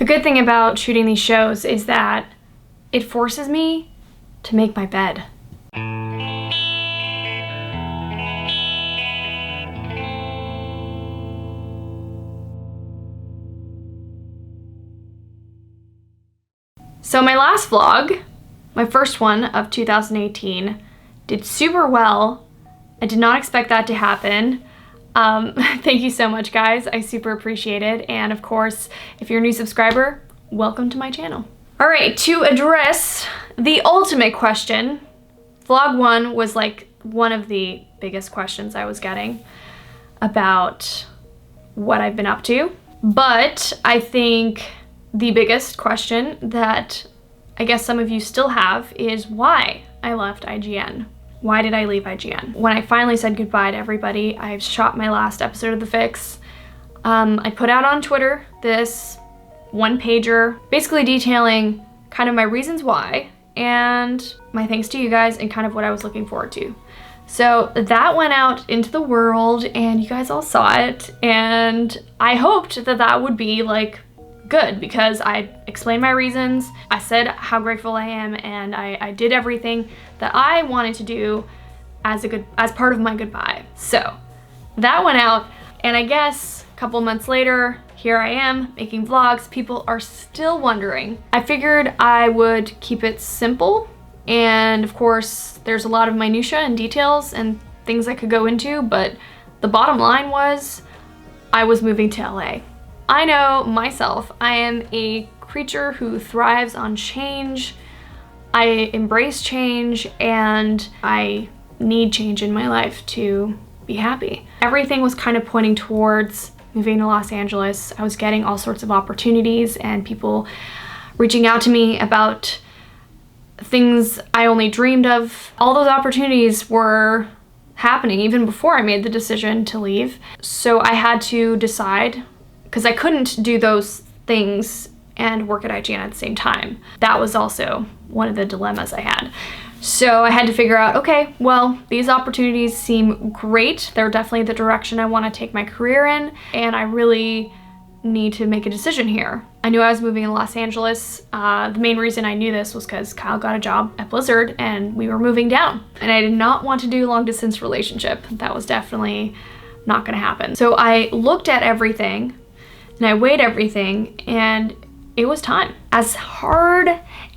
The good thing about shooting these shows is that it forces me to make my bed. So my last vlog, my first one of 2018, did super well. I did not expect that to happen. Thank you so much, guys. I super appreciate it. And of course, if you're a new subscriber, welcome to my channel. All right, to address the ultimate question, vlog 1 was like one of the biggest questions I was getting about what I've been up to. But I think the biggest question that I guess some of you still have is why I left IGN. Why did I leave IGN? When I finally said goodbye to everybody, I shot my last episode of The Fix. I put out on Twitter this one-pager, basically detailing kind of my reasons why and my thanks to you guys and kind of what I was looking forward to. So that went out into the world and you guys all saw it, and I hoped that that would be like good because I explained my reasons, I said how grateful I am, and I did everything that I wanted to do as part of my goodbye. So that went out, and I guess a couple months later, here I am making vlogs. People are still wondering. I figured I would keep it simple, and of course there's a lot of minutia and details and things I could go into, but the bottom line was I was moving to LA. I know myself, I am a creature who thrives on change. I embrace change and I need change in my life to be happy. Everything was kind of pointing towards moving to Los Angeles. I was getting all sorts of opportunities and people reaching out to me about things I only dreamed of. All those opportunities were happening even before I made the decision to leave. So I had to decide, because I couldn't do those things and work at IGN at the same time. That was also one of the dilemmas I had. So I had to figure out, okay, well, these opportunities seem great. They're definitely the direction I want to take my career in, and I really need to make a decision here. I knew I was moving in Los Angeles. The main reason I knew this was because Kyle got a job at Blizzard and we were moving down. And I did not want to do a long distance relationship. That was definitely not gonna happen. So I looked at everything and I weighed everything, and it was time. As hard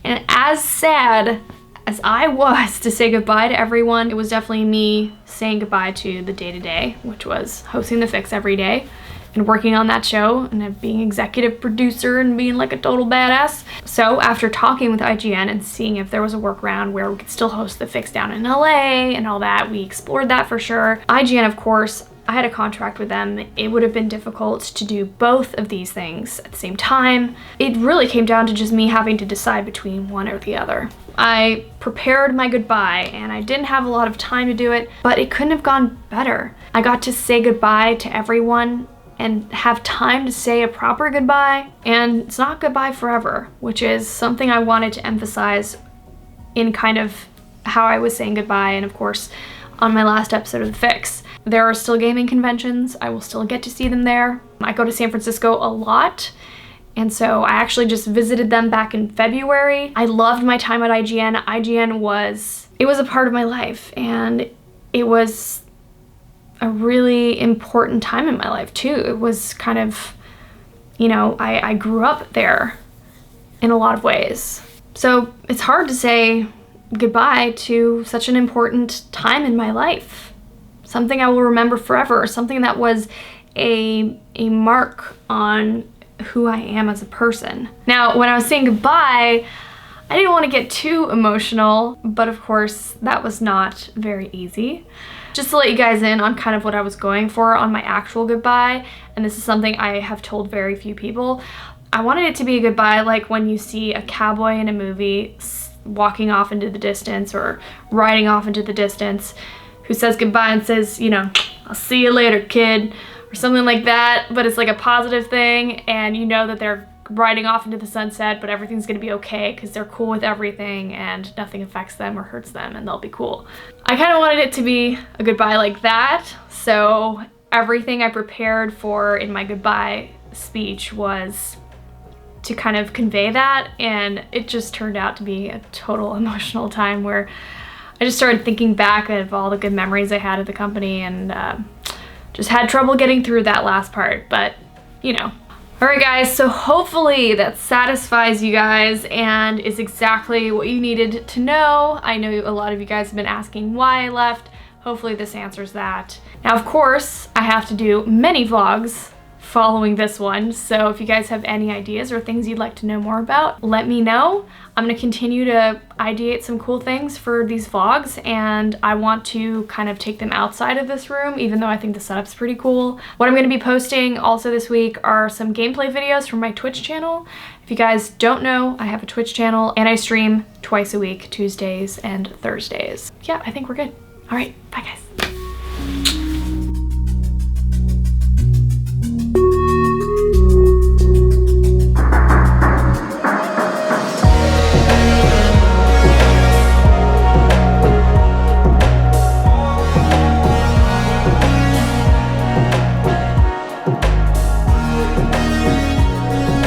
and as sad as I was to say goodbye to everyone, it was definitely me saying goodbye to the day-to-day, which was hosting The Fix every day and working on that show and being executive producer and being like a total badass. So after talking with IGN and seeing if there was a workaround where we could still host The Fix down in LA and all that, we explored that for sure. IGN, of course, I had a contract with them. It would have been difficult to do both of these things at the same time. It really came down to just me having to decide between one or the other. I prepared my goodbye and I didn't have a lot of time to do it, but it couldn't have gone better. I got to say goodbye to everyone and have time to say a proper goodbye, and it's not goodbye forever, which is something I wanted to emphasize in kind of how I was saying goodbye, and of course on my last episode of The Fix. There are still gaming conventions. I will still get to see them there. I go to San Francisco a lot, and so I actually just visited them back in February. I loved my time at IGN. IGN was a part of my life, and it was a really important time in my life too. It was kind of, you know, I grew up there in a lot of ways. So it's hard to say goodbye to such an important time in my life. Something I will remember forever, something that was a mark on who I am as a person. Now, when I was saying goodbye, I didn't want to get too emotional, but of course that was not very easy. Just to let you guys in on kind of what I was going for on my actual goodbye, and this is something I have told very few people, I wanted it to be a goodbye like when you see a cowboy in a movie walking off into the distance or riding off into the distance, who says goodbye and says, you know, I'll see you later, kid, or something like that, but it's like a positive thing, and you know that they're riding off into the sunset, but everything's gonna be okay because they're cool with everything and nothing affects them or hurts them and they'll be cool. I kind of wanted it to be a goodbye like that, so everything I prepared for in my goodbye speech was to kind of convey that, and it just turned out to be a total emotional time where I just started thinking back of all the good memories I had at the company, and just had trouble getting through that last part, but you know. Alright guys, so hopefully that satisfies you guys and is exactly what you needed to know. I know a lot of you guys have been asking why I left. Hopefully this answers that. Now of course, I have to do many vlogs following this one, so if you guys have any ideas or things you'd like to know more about, let me know. I'm gonna continue to ideate some cool things for these vlogs, and I want to kind of take them outside of this room, even though I think the setup's pretty cool. What I'm gonna be posting also this week are some gameplay videos from my Twitch channel. If you guys don't know, I have a Twitch channel and I stream twice a week, Tuesdays and Thursdays. Yeah, I think we're good. All right, bye guys.